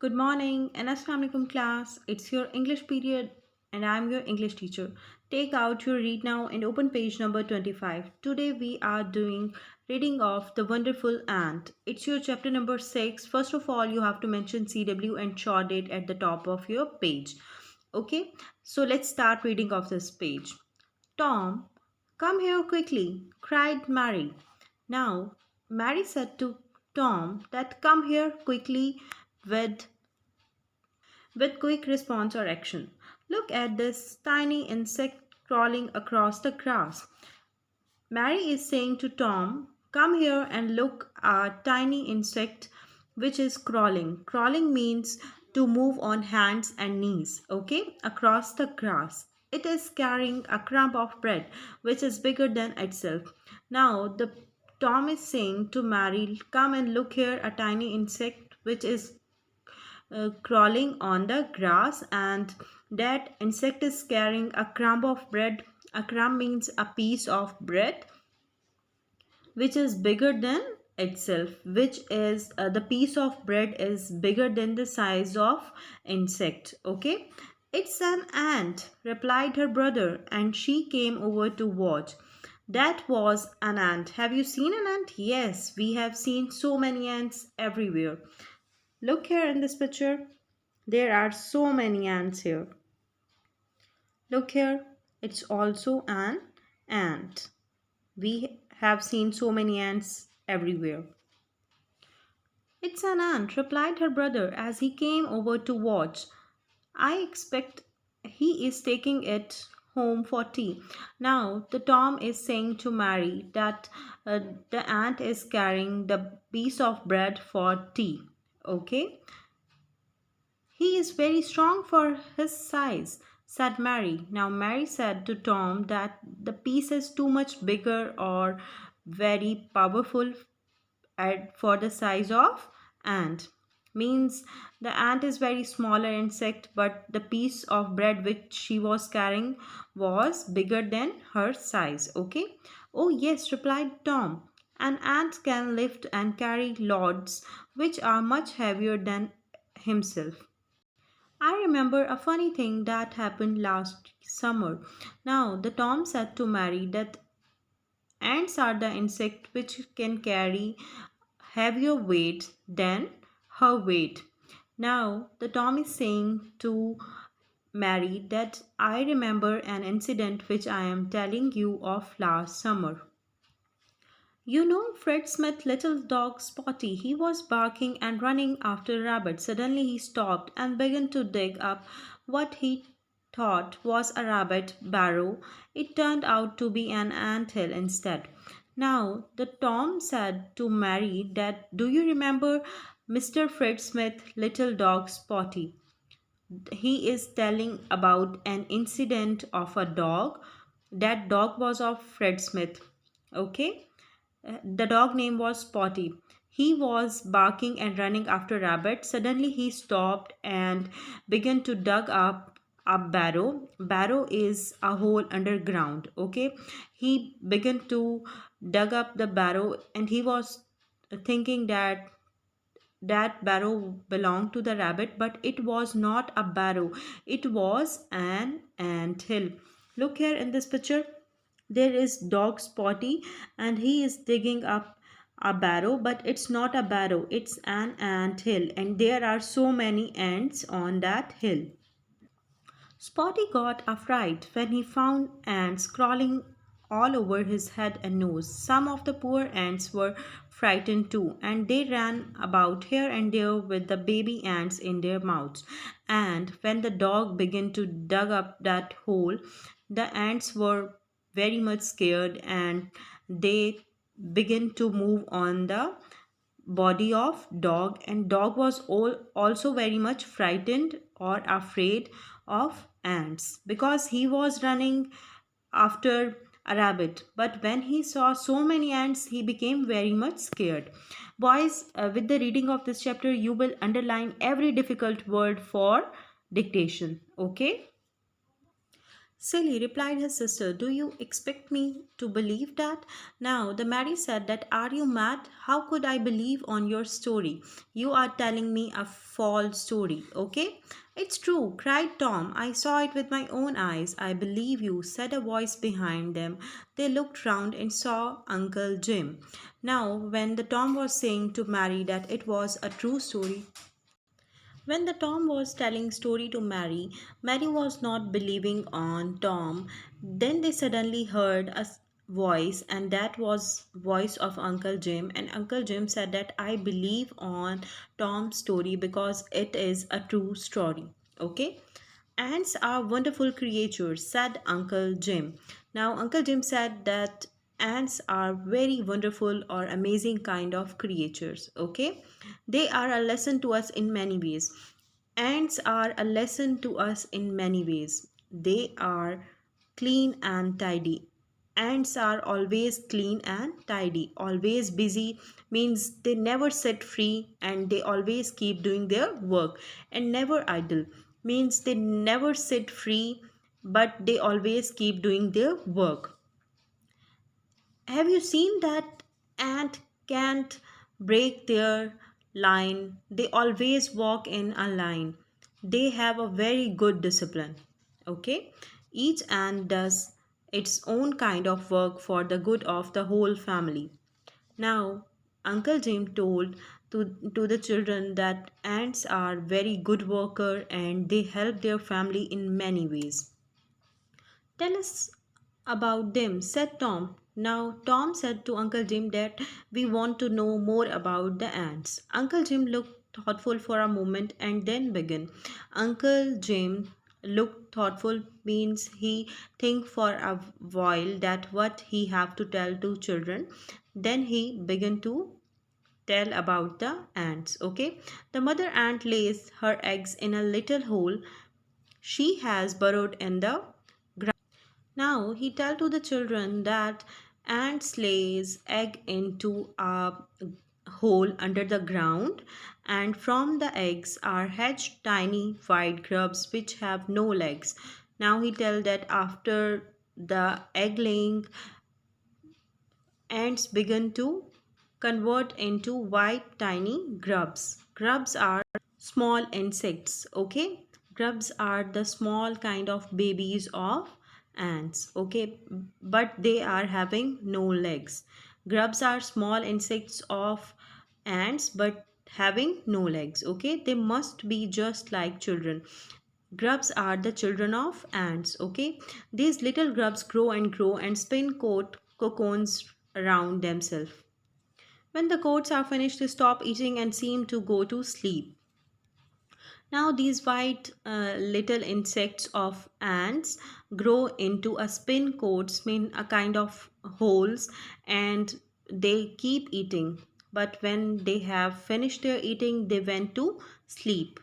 Good morning and Assalamu alaikum class. It's your English period and I'm your English teacher. Take out your read now and open page number 25. Today we are doing reading of The Wonderful Ant. It's your chapter number 6. First of all, you have to mention CW and short date at the top of your page. Okay, so let's start reading of this page. Tom, come here quickly, cried Mary. Now, Mary said to Tom that come here quickly with quick response or action. Look at this tiny insect crawling across the grass. Mary is saying to Tom, come here and look a tiny insect which is crawling. Crawling means to move on hands and knees, okay, across the grass. It is carrying a crumb of bread which is bigger than itself. Now the Tom is saying to Mary, come and look here a tiny insect which is crawling on the grass, and that insect is carrying a crumb of bread. A crumb means a piece of bread which is bigger than itself, which is the piece of bread is bigger than the size of insect. Okay, it's an ant, replied her brother, and she came over to watch. That was an ant. Have you seen an ant? Yes, we have seen so many ants everywhere. Look here in this picture. There are so many ants here. Look here. It's also an ant. We have seen so many ants everywhere. It's an ant, replied her brother as he came over to watch. I expect he is taking it home for tea. Now, the Tom is saying to Mary that the ant is carrying the piece of bread for tea. Okay. He is very strong for his size, said Mary. Now, Mary said to Tom that the piece is too much bigger or very powerful for the size of ant. Means the ant is very smaller insect, but the piece of bread which she was carrying was bigger than her size. Okay. Oh, yes, replied Tom. An ant can lift and carry loads which are much heavier than himself. I remember a funny thing that happened last summer. Now, the Tom said to Mary that ants are the insect which can carry heavier weight than her weight. Now, the Tom is saying to Mary that I remember an incident which I am telling you of last summer. You know Fred Smith's little dog Spotty. He was barking and running after a rabbit. Suddenly he stopped and began to dig up what he thought was a rabbit burrow. It turned out to be an ant hill instead. Now the Tom said to Mary that do you remember Mr. Fred Smith little dog Spotty? He is telling about an incident of a dog. That dog was of Fred Smith. Okay, the dog name was Spotty. He was barking and running after rabbit. Suddenly he stopped and began to dug up a barrow. Barrow is a hole underground. Okay, he began to dug up the barrow, and he was thinking that that barrow belonged to the rabbit, but it was not a barrow, it was an ant hill. Look here in this picture, there is dog Spotty and he is digging up a barrow, but it's not a barrow, it's an ant hill, and there are so many ants on that hill. Spotty got a fright when he found ants crawling all over his head and nose. Some of the poor ants were frightened too, and they ran about here and there with the baby ants in their mouths. And when the dog began to dig up that hole, the ants were very much scared and they began to move on the body of dog, and dog was also very much frightened or afraid of ants because he was running after a rabbit, but when he saw so many ants he became very much scared. Boys, with the reading of this chapter you will underline every difficult word for dictation. Okay, Silly, replied his sister, do you expect me to believe that? Now the Mary said that, are you mad? How could I believe on your story? You are telling me a false story, okay? It's true, cried Tom. I saw it with my own eyes. I believe you, said a voice behind them. They looked round and saw Uncle Jim. Now, when the Tom was saying to Mary that it was a true story, when the Tom was telling story to Mary, Mary was not believing on Tom. Then they suddenly heard voice, and that was voice of Uncle Jim. And Uncle Jim said that I believe on Tom's story because it is a true story. Okay. Ants are wonderful creatures, said Uncle Jim. Now, Uncle Jim said that ants are very wonderful or amazing kind of creatures. Okay, they are a lesson to us in many ways. Ants are a lesson to us in many ways. They are clean and tidy. Ants are always clean and tidy. Always busy means they never sit free and they always keep doing their work. And never idle means they never sit free but they always keep doing their work. Have you seen that ant can't break their line? They always walk in a line. They have a very good discipline. Okay? Each ant does its own kind of work for the good of the whole family. Now, Uncle Jim told to the children that ants are very good worker and they help their family in many ways. Tell us about them, said Tom. Now, Tom said to Uncle Jim that we want to know more about the ants. Uncle Jim looked thoughtful for a moment and then began. Uncle Jim looked thoughtful means he think for a while that what he have to tell to children. Then he began to tell about the ants. Okay, the mother ant lays her eggs in a little hole she has burrowed in the ground. Now he tell to the children that ants lays egg into a hole under the ground, and from the eggs are hatched tiny white grubs which have no legs. Now he tell that after the egg laying, ants begin to convert into white tiny grubs. Grubs are small insects, okay? Grubs are the small kind of babies of ants, okay? But they are having no legs. Grubs are small insects of ants but having no legs, okay? They must be just like children. Grubs are the children of ants, okay? These little grubs grow and grow and spin cocoons around themselves. When the coats are finished, they stop eating and seem to go to sleep. Now, these white little insects of ants grow into a spin coats, mean a kind of holes, and they keep eating. But when they have finished their eating, they went to sleep.